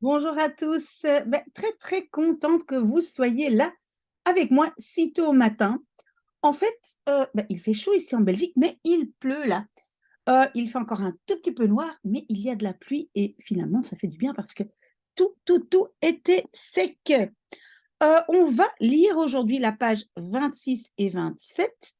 Bonjour à tous. Très, très contente que vous soyez là avec moi si tôt au matin. En fait, il fait chaud ici en Belgique, mais il pleut là. Il fait encore un tout petit peu noir, mais il y a de la pluie et finalement, ça fait du bien parce que tout était sec. On va lire aujourd'hui la page 26 et 27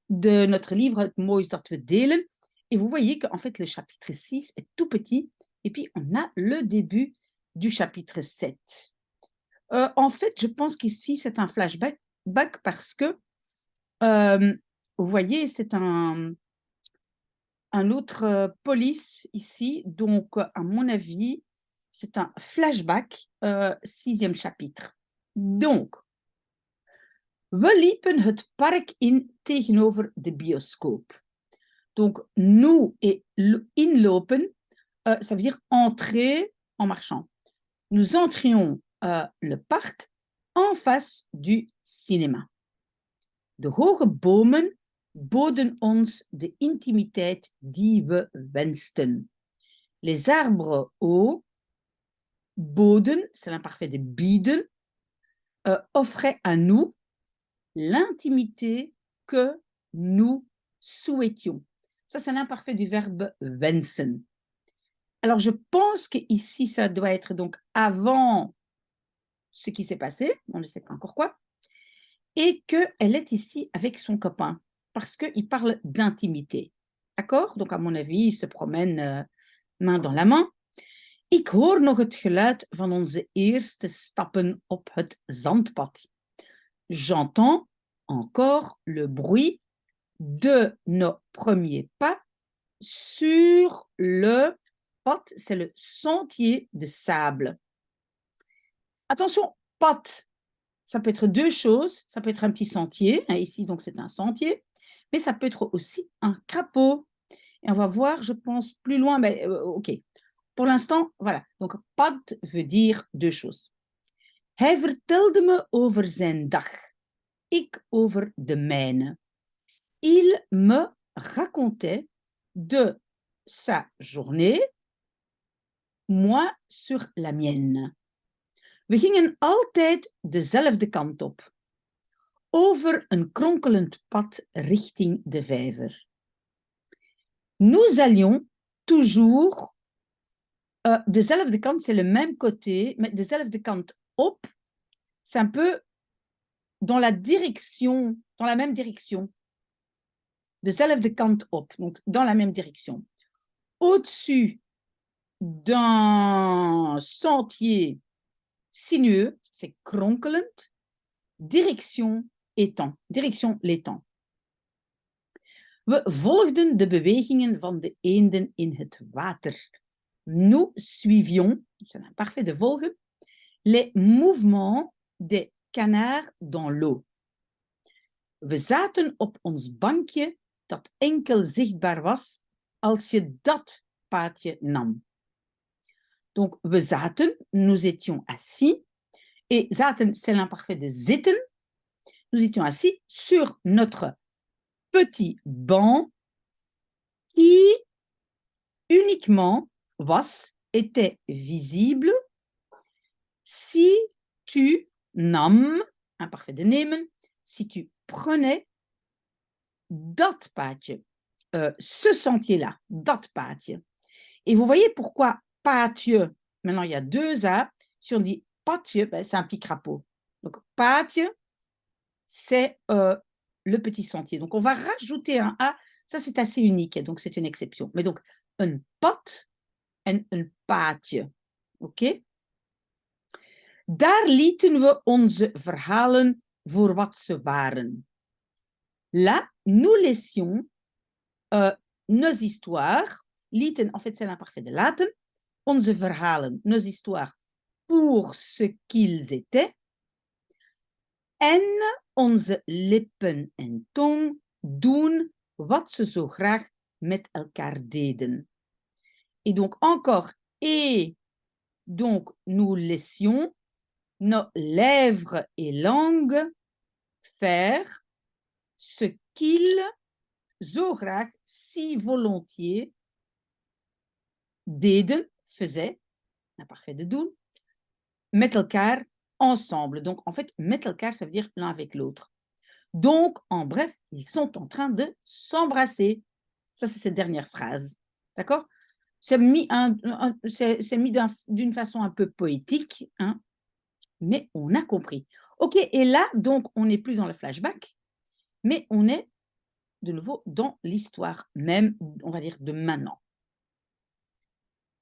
de notre livre Het Moois dat we delen. Et vous voyez qu'en fait, le chapitre 6 est tout petit. Et puis, on a le début du chapitre 7. En fait, je pense qu'ici, c'est un flashback parce que, euh, vous voyez, c'est un autre police ici. Donc, à mon avis, c'est un flashback, sixième chapitre. Donc, we liepen het park in tegenover de bioscoop. Donc, nous et inlopen, ça veut dire entrer en marchant. Nous entrions le parc en face du cinéma. De hoge bomen boden ons de intimiteit die we wensten. Les arbres hauts, boden, c'est l'imparfait de bieden, offraient à nous l'intimité que nous souhaitions. Ça, c'est l'imparfait du verbe wensen. Alors, je pense qu'ici, ça doit être donc avant ce qui s'est passé, on ne sait pas encore quoi, et qu'elle est ici avec son copain, parce qu'il parle d'intimité. D'accord? Donc, à mon avis, il se promène main dans la main. Ik hoor nog het geluid van onze eerste stappen op het zandpad. J'entends encore le bruit de nos premiers pas sur le pad, c'est le sentier de sable. Attention, pad, ça peut être deux choses. Ça peut être un petit sentier, hein, ici, donc c'est un sentier, mais ça peut être aussi un crapaud. Et on va voir, je pense, plus loin, mais OK. Pour l'instant, voilà. Donc, pad veut dire deux choses. Hij vertelde me over zijn dag. Ik over de mijne. Il me racontait de sa journée, moi sur la mienne. We gingen altijd dezelfde kant op. Over een kronkelend pad richting de vijver. Nous allions toujours dezelfde kant, c'est le même côté, mais dezelfde kant op, c'est un peu dans la direction, dans la même direction. Dezelfde kant op, donc dans la même direction. Au-dessus d'un sentier sinueux, c'est kronkelend, direction étang, direction l'étang. We volgden de bewegingen van de eenden in het water. Nous suivions, c'est l'imparfait de volgen, les mouvements des canards dans l'eau. We zaten op ons bankje dat enkel zichtbaar was als je dat paadje nam. Donc, we zaten, nous étions assis, et zaten, c'est l'imparfait de zitten. Nous étions assis sur notre petit banc qui uniquement était visible si tu nam, imparfait de nemen, si tu prenais dat paadje, ce sentier-là, dat paadje. Et vous voyez pourquoi paadje, maintenant il y a deux A, si on dit paadje, c'est un petit crapaud. Donc paadje, c'est le petit sentier. Donc on va rajouter un A, ça c'est assez unique, donc c'est une exception. Mais donc un pad en een paadje. Oké? Daar lieten we onze verhalen voor wat ze waren. Là, nous laissions nos histoires, lieten, en fait c'est l'imparfait de laten, onze verhalen, nos histoires, pour ce qu'ils étaient, en onze lippen en tong doen wat ze zo graag met elkaar deden. Et donc encore, et donc nous laissions nos lèvres et langues faire ce qu'ils zo graag, si volontiers, deden, faisaient, l'imparfait de doen, met elkaar ensemble. Donc, en fait, met elkaar, ça veut dire l'un avec l'autre. Donc, en bref, ils sont en train de s'embrasser. Ça, c'est cette dernière phrase. D'accord? C'est mis, c'est mis d'une façon un peu poétique, hein, mais on a compris. OK, et là, donc, on n'est plus dans le flashback, mais on est de nouveau dans l'histoire même, on va dire, de maintenant.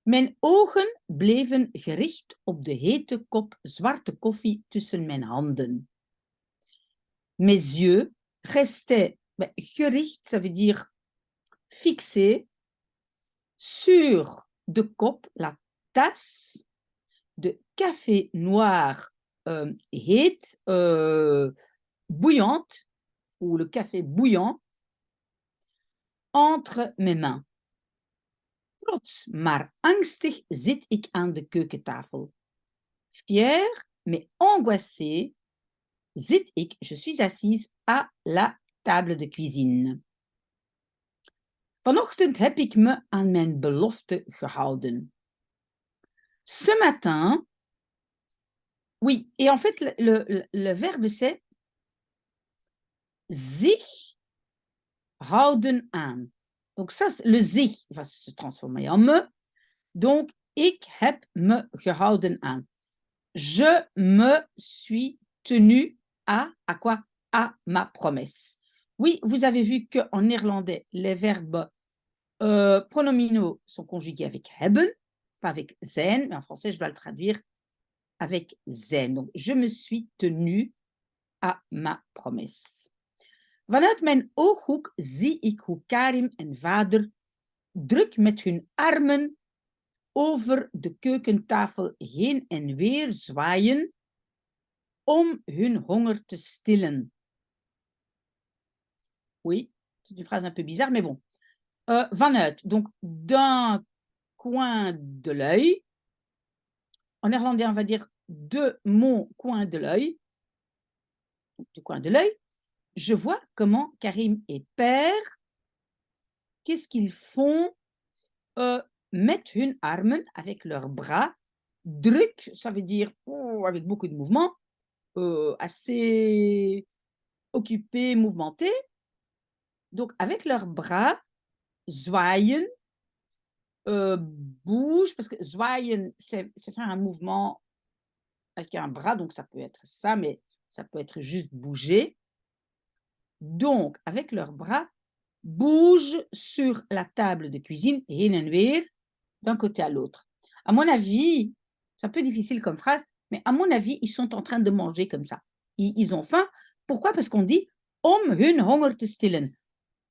Mijn ogen bleven gericht op de hete kop zwarte koffie tussen mijn handen. Mes yeux restaient gericht, ça veut dire fixés, sur de kop, la tasse de café noir heet, bouillante, ou le café bouillant, entre mes mains. Trots, maar angstig zit ik aan de keukentafel. Fier, mais angoissée, je suis assise à la table de cuisine. Vanochtend heb ik me aan mijn belofte gehouden. Ce matin, oui, et en fait, le verbe c'est zich houden aan. Donc ça, le zich va se transformer en me. Donc, ik heb me gehouden aan. Je me suis tenu à quoi? À ma promesse. Oui, vous avez vu qu'en néerlandais, les verbes pronominaux sont conjugués avec hebben, pas avec zijn, mais en français, je dois le traduire avec zijn. Donc, je me suis tenu à ma promesse. Vanuit mijn ooghoek zie ik hoe Karim en vader druk met hun armen over de keukentafel heen en weer zwaaien om hun honger te stillen. Oui, c'est une phrase un peu bizarre, mais bon. Vanuit, donc d'un coin de l'œil. En néerlandais, on va dire de mon coin de l'œil. Du coin de l'œil. Je vois comment Karim et Père, qu'est-ce qu'ils font? Mettent hun armen avec leurs bras. Druk, ça veut dire avec beaucoup de mouvements, assez occupés, mouvementés. Donc, avec leurs bras, zwaaien, bouge, parce que zwaaien, c'est faire un mouvement avec un bras, donc ça peut être ça, mais ça peut être juste bouger. Donc, avec leurs bras, bouge sur la table de cuisine, heen en weer, d'un côté à l'autre. À mon avis, c'est un peu difficile comme phrase, mais à mon avis, ils sont en train de manger comme ça. Ils ont faim. Pourquoi? Parce qu'on dit om hun honger te stillen,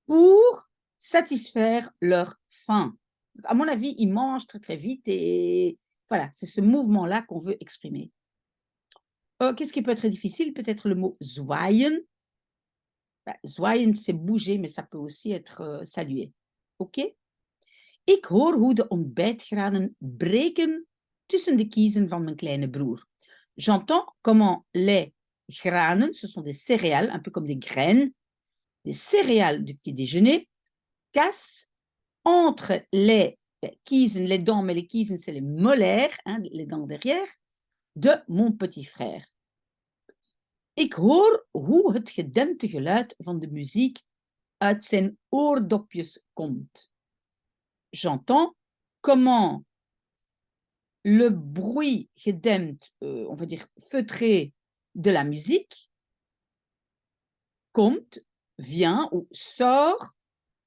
pour satisfaire leur faim. À mon avis, ils mangent très très vite et voilà, c'est ce mouvement-là qu'on veut exprimer. Qu'est-ce qui peut être difficile? Peut-être le mot zwaaien. Zwaaien, c'est bouger, mais ça peut aussi être saluer. OK? Ik hoor hoe de ontbijtgranen breken tussen de kiezen van mijn kleine broer. J'entends comment les granen, ce sont des céréales, un peu comme des graines, des céréales du petit déjeuner, cassent entre les kiezen, les dents, mais les kiezen, c'est les molaires, hein, les dents derrière, de mon petit frère. Ik hoor hoe het gedempte geluid van de muziek uit zijn oordopjes komt. J'entends comment le bruit gedempt, on va dire feutré de la musique, komt, vient ou sort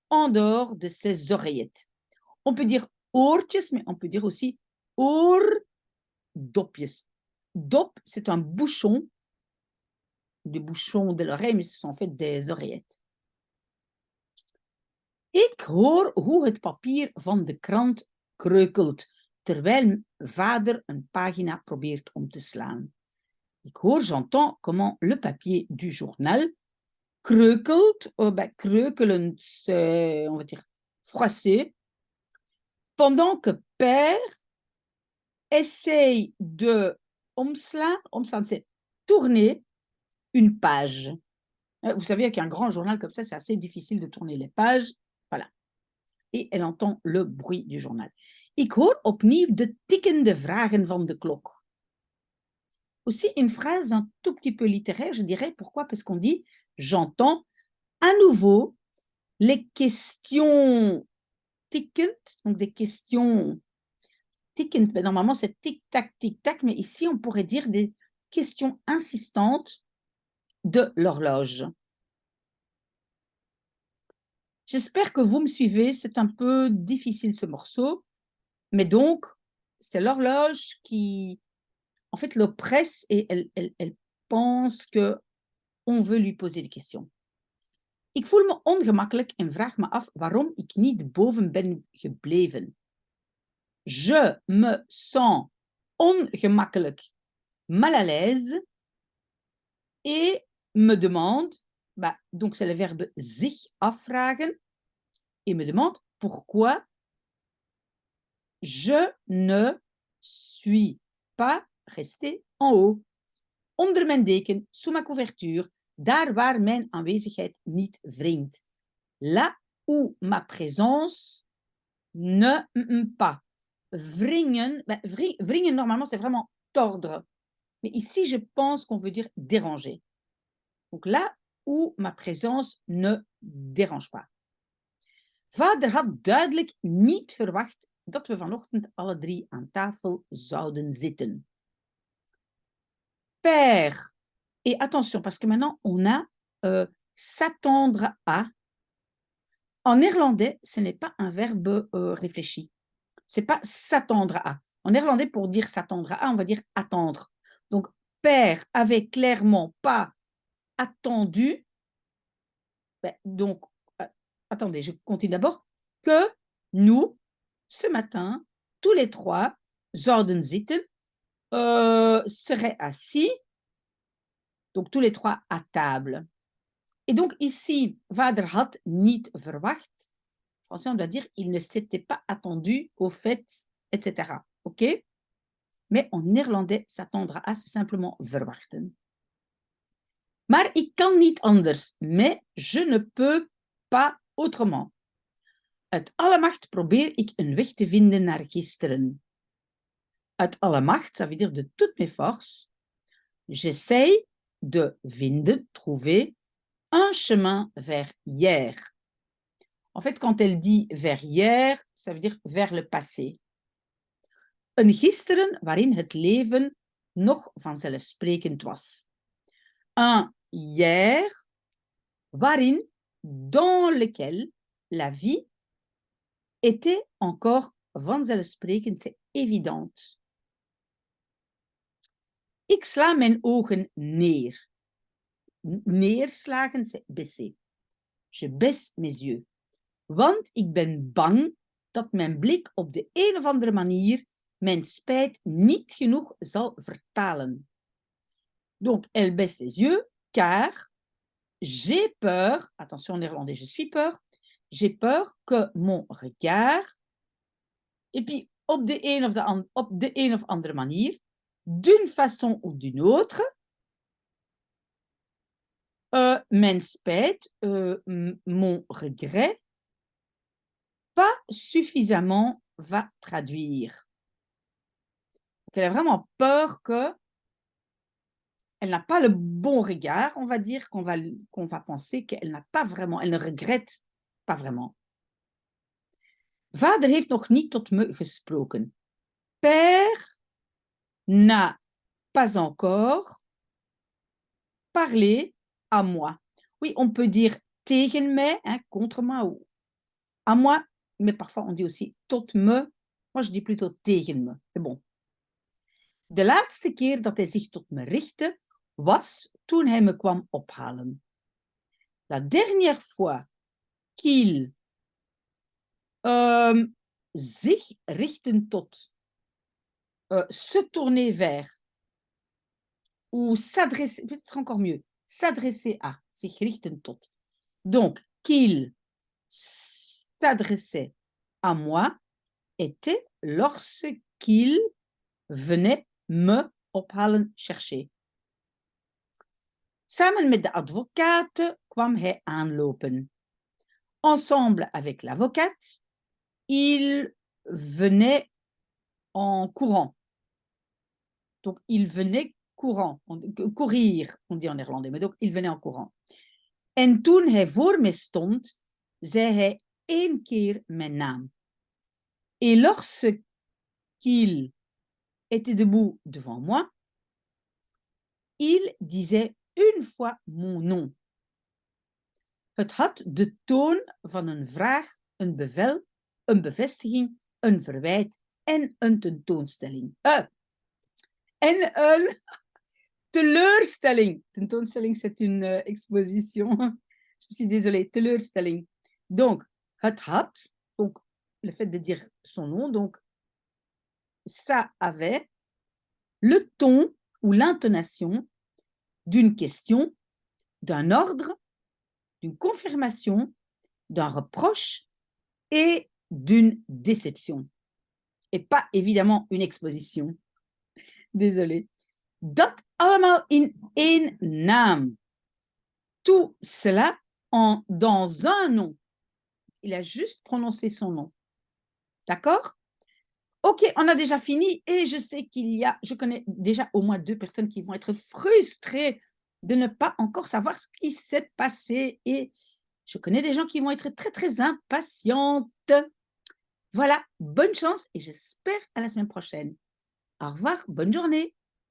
en dehors de ses oreillettes. On peut dire oortjes, mais on peut dire aussi oordopjes. Dop, c'est un bouchon, des bouchons de l'oreille, mais ce sont en fait des oreillettes. Ik hoor hoe het papier van de krant kreukelt, terwijl vader een pagina probeert om te slaan. Ik hoor, j'entends comment le papier du journal kreukelt, kreukelen, c'est, on va dire, froisser, pendant que père essaye de omslaan, c'est tourner une page. Vous savez, avec un grand journal comme ça, c'est assez difficile de tourner les pages. Voilà. Et elle entend le bruit du journal. Ik hoor opnieuw de tikkende vragen van de klok. aussi une phrase un tout petit peu littéraire, je dirais. Pourquoi? Parce qu'on dit « j'entends à nouveau les questions tickend », donc des questions tickend, ben normalement c'est tic-tac, mais ici on pourrait dire des questions insistantes de l'horloge. J'espère que vous me suivez, c'est un peu difficile ce morceau, mais donc c'est l'horloge qui, en fait, l'oppresse et elle pense qu'on veut lui poser des questions. Ik voel me ongemakkelijk en vraag me af waarom ik niet boven ben gebleven. Je me sens ongemakkelijk, mal à l'aise, et me demande, bah, donc c'est le verbe zich afvragen, et me demande pourquoi je ne suis pas resté en haut. Onder mijn deken, sous ma couverture, daar waar mijn aanwezigheid niet wringt. Là où ma présence ne pas. Wringen, ben, wringen normalement c'est vraiment tordre. Mais ici je pense qu'on veut dire déranger. Donc là où ma présence ne dérange pas. Vader had duidelijk niet verwacht dat we vanochtend alle drie aan tafel zouden zitten. Père, et attention, parce que maintenant on a s'attendre à. En néerlandais, ce n'est pas un verbe réfléchi. Ce n'est pas s'attendre à. En néerlandais, pour dire s'attendre à, on va dire attendre. Donc, père avait clairement pas attendu. Ben, donc, attendez, je continue d'abord. Que nous, ce matin, tous les trois, zouden zitten, seraient assis, donc tous les trois à table. Et donc ici, vader had niet verwacht. En français, on doit dire il ne s'était pas attendu au fait, etc. OK? Mais en néerlandais, s'attendre à, c'est simplement verwachten. Maar ik kan niet anders. Mais je ne peux pas autrement. Uit alle macht probeer ik een weg te vinden naar gisteren. Uit alle macht, ça veut dire de toutes mes forces. J'essaye de vinden, trouver, un chemin vers hier. En fait, quand elle dit vers hier, ça veut dire vers le passé. Een gisteren waarin het leven nog vanzelfsprekend was. Un hier waarin, dans lequel la vie était encore vanzelfsprekend, c'est évidente. Ik sla mijn ogen neer. Neerslagen, c'est baisser. Je baisse mes yeux. Want ik ben bang dat mijn blik op de een of andere manier mijn spijt niet genoeg zal vertalen. Donc, elle baisse les yeux, car j'ai peur, attention en néerlandais, je suis peur, j'ai peur que mon regard, et puis op de een of andere manier, d'une façon ou d'une autre, mijn spijt, mon regret, pas suffisamment va traduire. Donc, elle a vraiment peur que elle n'a pas le bon regard, on va dire, qu'on va penser qu'elle n'a pas vraiment, elle ne regrette pas vraiment. Vader heeft nog niet tot me gesproken. Père n'a pas encore parlé à moi. Oui, on peut dire tegen mij, hein, contre moi, ou à moi, mais parfois on dit aussi tot me. Moi, je dis plutôt tegen me. C'est bon. De laatste keer dat hij zich tot me richtte, was toen hij me kwam ophalen. La dernière fois qu'il zich richten tot, se tourner vers, ou s'adresser, peut-être encore mieux, s'adresser à, zich richten tot. Donc, qu'il s'adressait à moi était lorsqu'il venait me ophalen chercher. Samen met de advocaat kwam hij aanlopen. Ensemble avec l'avocate, il venait en courant. Donc, il venait courant, courir, on dit en néerlandais, mais donc il venait en courant. En toen hij voor me stond, zei hij 1 keer mijn naam. Et lorsqu'il était debout devant moi, il disait 1 fois mon nom. Het had de toon van een vraag, een bevel, een bevestiging, een verwijt en een tentoonstelling. En een teleurstelling. Tentoonstelling, c'est une exposition. Je suis désolée, teleurstelling. Donc, het had, donc le fait de dire son nom, donc ça avait le ton ou l'intonation d'une question, d'un ordre, d'une confirmation, d'un reproche et d'une déception. Et pas évidemment une exposition. Désolée. Dat allemaal in 1 naam. Tout cela dans un nom. Il a juste prononcé son nom. D'accord? Ok, on a déjà fini et je sais je connais déjà au moins 2 personnes qui vont être frustrées de ne pas encore savoir ce qui s'est passé et je connais des gens qui vont être très, très impatientes. Voilà, bonne chance et j'espère à la semaine prochaine. Au revoir, bonne journée.